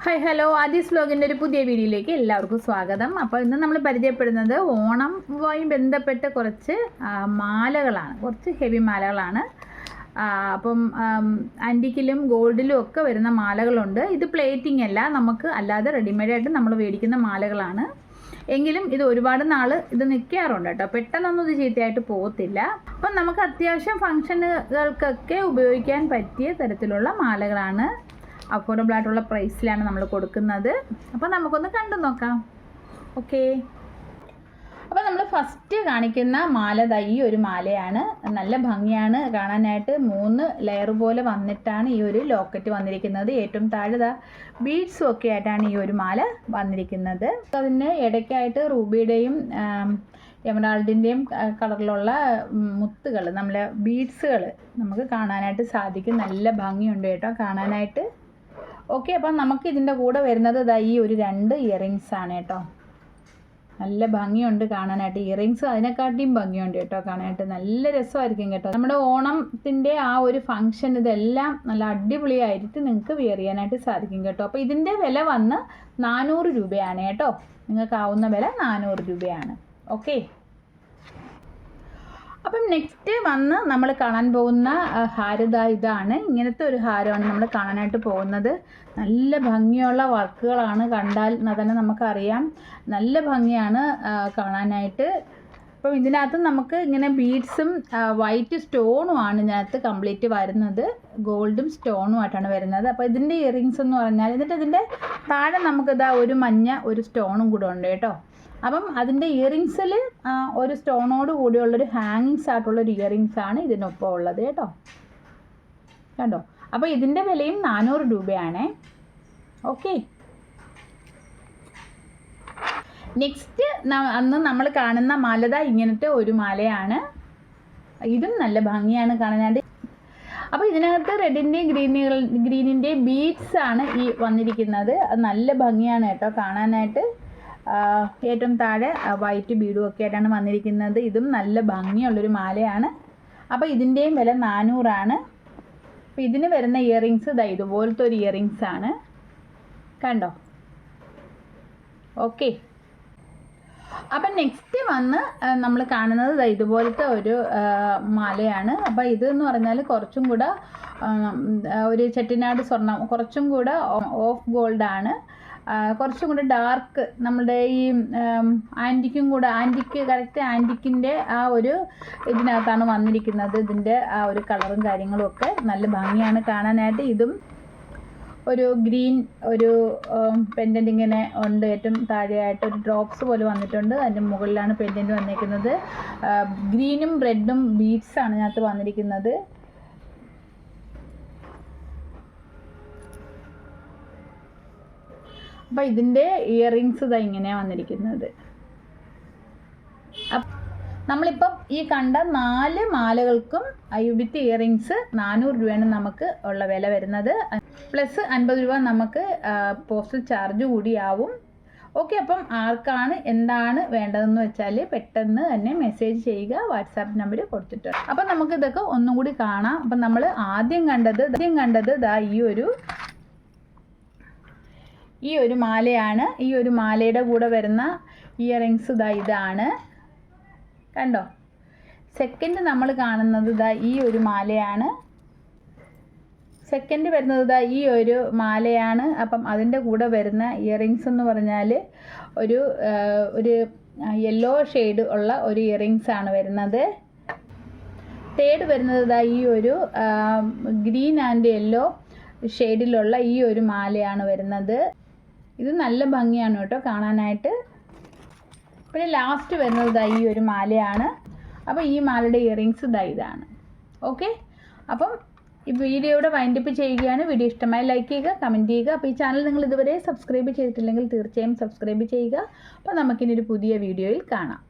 Hi hello Aadhi's വ്ലോഗിൻ്റെ ഒരു പുതിയ വീഡിയോയിലേക്ക് എല്ലാവർക്കും സ്വാഗതം. അപ്പോൾ ഇന്ന് നമ്മൾ പരിചയപ്പെടുന്നത് ഓണവുമായി ബന്ധപ്പെട്ട കുറച്ച് മാലകളാണ്, കുറച്ച് ഹെവി മാലകളാണ്. അപ്പം ആൻറ്റിക്കിലും ഗോൾഡിലും ഒക്കെ വരുന്ന മാലകളുണ്ട്. ഇത് പ്ലേറ്റിംഗ് അല്ല, നമുക്ക് അല്ലാതെ റെഡിമെയ്ഡായിട്ട് നമ്മൾ മേടിക്കുന്ന മാലകളാണ്. എങ്കിലും ഇത് ഒരുപാട് നാൾ ഇത് നിൽക്കാറുണ്ട് കേട്ടോ, പെട്ടെന്നൊന്നും ഇത് ചീത്തയായിട്ട് പോകത്തില്ല. അപ്പം നമുക്ക് അത്യാവശ്യം ഫങ്ഷനുകൾക്കൊക്കെ ഉപയോഗിക്കാൻ പറ്റിയ തരത്തിലുള്ള മാലകളാണ്. അഫോർഡബിൾ ആയിട്ടുള്ള പ്രൈസിലാണ് നമ്മൾ കൊടുക്കുന്നത്. അപ്പോൾ നമുക്കൊന്ന് കണ്ടു നോക്കാം. ഓക്കെ, അപ്പോൾ നമ്മൾ ഫസ്റ്റ് കാണിക്കുന്ന മാല ഈ ഒരു മാലയാണ്. നല്ല ഭംഗിയാണ് കാണാനായിട്ട്. 3 ലെയർ പോലെ വന്നിട്ടാണ് ഈ ഒരു ലോക്കറ്റ് വന്നിരിക്കുന്നത്. ഏറ്റവും താഴെ ബീഡ്സും ഒക്കെ ആയിട്ടാണ് ഈ ഒരു മാല വന്നിരിക്കുന്നത്. അതിന് ഇടയ്ക്കായിട്ട് റൂബിയുടെയും എമറാൾഡിൻ്റെയും കളറിലുള്ള മുത്തുകൾ, നമ്മളെ ബീഡ്സുകൾ നമുക്ക് കാണാനായിട്ട് സാധിക്കും. നല്ല ഭംഗിയുണ്ട് കേട്ടോ കാണാനായിട്ട്. ഓക്കെ, അപ്പം നമുക്ക് ഇതിൻ്റെ കൂടെ വരുന്നത് ഈ ഒരു 2 ഇയറിങ്സ് ആണ് കേട്ടോ. നല്ല ഭംഗിയുണ്ട് കാണാനായിട്ട്. ഇയറിങ്സ് അതിനെക്കാട്ടിയും ഭംഗിയുണ്ട് കേട്ടോ കാണാനായിട്ട്. നല്ല രസമായിരിക്കും കേട്ടോ. നമ്മുടെ ഓണത്തിൻ്റെ ആ ഒരു ഫംഗ്ഷൻ ഇതെല്ലാം നല്ല അടിപൊളിയായിട്ട് നിങ്ങൾക്ക് വെയർ ചെയ്യാനായിട്ട് സാധിക്കും കേട്ടോ. അപ്പോൾ ഇതിൻ്റെ വില വന്ന് 400 രൂപയാണ് കേട്ടോ. നിങ്ങൾക്കാവുന്ന വില 400 രൂപയാണ്. ഓക്കെ, അപ്പം നെക്സ്റ്റ് വന്ന് നമ്മൾ കാണാൻ പോകുന്ന ഹാരം ഇതാണ്. ഇങ്ങനത്തെ ഒരു ഹാരമാണ് നമ്മൾ കാണാനായിട്ട് പോകുന്നത്. നല്ല ഭംഗിയുള്ള വർക്കുകളാണ്, കണ്ടാൽ തന്നെ നമുക്കറിയാം. നല്ല ഭംഗിയാണ് കാണാനായിട്ട്. അപ്പം ഇതിനകത്ത് നമുക്ക് ഇങ്ങനെ ബീഡ്സും വൈറ്റ് സ്റ്റോണുമാണ് ഇതിനകത്ത് കംപ്ലീറ്റ് വരുന്നത്. ഗോൾഡും സ്റ്റോണുമായിട്ടാണ് വരുന്നത്. അപ്പോൾ ഇതിൻ്റെ ഇയറിങ്സ് എന്ന് പറഞ്ഞാൽ, എന്നിട്ട് ഇതിൻ്റെ താഴെ നമുക്കിതാ ഒരു മഞ്ഞ ഒരു സ്റ്റോണും കൂടെ ഉണ്ട് കേട്ടോ. അപ്പം അതിൻ്റെ ഇയറിങ്സിൽ ഒരു സ്റ്റോണോട് കൂടിയുള്ളൊരു ഹാങ്ങിങ്സ് ആയിട്ടുള്ളൊരു ഇയറിങ്സ് ആണ് ഇതിനൊപ്പം ഉള്ളത് കേട്ടോ. കണ്ടോ? അപ്പോൾ ഇതിൻ്റെ വിലയും 400 രൂപയാണേ. ഓക്കെ, നെക്സ്റ്റ് അന്ന് നമ്മൾ കാണുന്ന മാല ഇങ്ങനത്തെ ഒരു മാലയാണ്. ഇതും നല്ല ഭംഗിയാണ് കാണാനായിട്ട്. അപ്പോൾ ഇതിനകത്ത് റെഡിൻ്റെയും ഗ്രീനിൻ്റെയും ബീഡ്സ് ആണ് ഈ വന്നിരിക്കുന്നത്. അത് നല്ല ഭംഗിയാണ് കേട്ടോ കാണാനായിട്ട്. ഏറ്റവും താഴെ വൈറ്റ് ബീഡും ഒക്കെ ആയിട്ടാണ് വന്നിരിക്കുന്നത്. ഇതും നല്ല ഭംഗിയുള്ളൊരു മാലയാണ്. അപ്പോൾ ഇതിൻ്റെയും വില 400 ആണ്. അപ്പോൾ ഇതിന് വരുന്ന ഇയറിങ്സ് ഇതുപോലത്തെ ഒരു ഇയറിങ്സ് ആണ്. കണ്ടോ? ഓക്കെ, അപ്പം നെക്സ്റ്റ് വന്ന് നമ്മൾ കാണുന്നത് ഇതുപോലത്തെ ഒരു മാലയാണ്. അപ്പോൾ ഇതെന്ന് പറഞ്ഞാൽ കുറച്ചും കൂടെ ഒരു ചെട്ടിനാട് സ്വർണ്ണം, കുറച്ചും കൂടെ ഓഫ് ഗോൾഡാണ്. കുറച്ചും കൂടെ ഡാർക്ക്, നമ്മുടെ ഈ ആൻറ്റിക്ക് കറക്റ്റ് ആൻറ്റിക്കിൻ്റെ ആ ഒരു ഇതിനകത്താണ് വന്നിരിക്കുന്നത്. ഇതിൻ്റെ ആ ഒരു കളറും കാര്യങ്ങളും ഒക്കെ നല്ല ഭംഗിയാണ് കാണാനായിട്ട്. ഇതും ഒരു ഗ്രീൻ ഒരു പെൻഡൻ്റ് ഇങ്ങനെ ഉണ്ട്. ഏറ്റവും താഴെയായിട്ട് ഒരു ഡ്രോപ്സ് പോലെ വന്നിട്ടുണ്ട്. അതിൻ്റെ മുകളിലാണ് പെൻഡൻ്റ് വന്നിരിക്കുന്നത്. ഗ്രീനും റെഡും ബീഡ്സാണ് ഇതിനകത്ത് വന്നിരിക്കുന്നത്. അപ്പോൾ ഇതിൻ്റെ ഇയറിങ്സ് ഇങ്ങനെയാണ് വന്നിരിക്കുന്നത്. നമ്മളിപ്പം ഈ കണ്ട 4 മാലകൾക്കും വിത്ത് ഇയറിങ്സ് 400 രൂപയാണ് നമുക്ക് ഉള്ള വില വരുന്നത്. പ്ലസ് 50 രൂപ നമുക്ക് പോസ്റ്റൽ ചാർജ് കൂടിയാവും. ഓക്കെ, അപ്പം ആർക്കാണ് എന്താണ് വേണ്ടതെന്ന് വെച്ചാൽ പെട്ടെന്ന് തന്നെ മെസ്സേജ് ചെയ്യുക. വാട്സാപ്പ് നമ്പർ കൊടുത്തിട്ടുണ്ട്. അപ്പം നമുക്ക് ഇതൊക്കെ ഒന്നും കൂടി കാണാം. അപ്പം നമ്മൾ ആദ്യം കണ്ടത് ഈ ഒരു മാലയാണ്. ഈ ഒരു മാലയുടെ കൂടെ വരുന്ന ഇയറിങ്സ് ഇതാണ്. കണ്ടോ? സെക്കൻഡ് നമ്മൾ കാണുന്നത് ഈ ഒരു മാലയാണ്. സെക്കൻഡ് വരുന്നത് ഈ ഒരു മാലയാണ്. അപ്പം അതിൻ്റെ കൂടെ വരുന്ന ഇയറിങ്സ് എന്ന് പറഞ്ഞാൽ ഒരു യെല്ലോ ഷെയ്ഡ് ഉള്ള ഒരു ഇയറിങ്സ് ആണ് വരുന്നത്. തേർഡ് വരുന്നത് ഈ ഒരു ഗ്രീൻ ആൻഡ് യെല്ലോ ഷെയ്ഡിലുള്ള ഈ ഒരു മാലയാണ് വരുന്നത്. ഇത് നല്ല ഭംഗിയാണ് കേട്ടോ കാണാനായിട്ട്. പിന്നെ ലാസ്റ്റ് വരുന്നത് ഈ ഒരു മാലയാണ്. അപ്പോൾ ഈ മാലയുടെ ഇയറിങ്സ് ഇതാണ്. ഓക്കെ, അപ്പം ഈ വീഡിയോയുടെ വൈൻഡപ്പ് ചെയ്യുകയാണ്. വീഡിയോ ഇഷ്ടമായി ലൈക്ക് ചെയ്യുക, കമൻറ്റ് ചെയ്യുക. അപ്പോൾ ഈ ചാനൽ നിങ്ങൾ ഇതുവരെ സബ്സ്ക്രൈബ് ചെയ്തിട്ടില്ലെങ്കിൽ തീർച്ചയായും സബ്സ്ക്രൈബ് ചെയ്യുക. അപ്പോൾ നമുക്കിനി ഒരു പുതിയ വീഡിയോയിൽ കാണാം.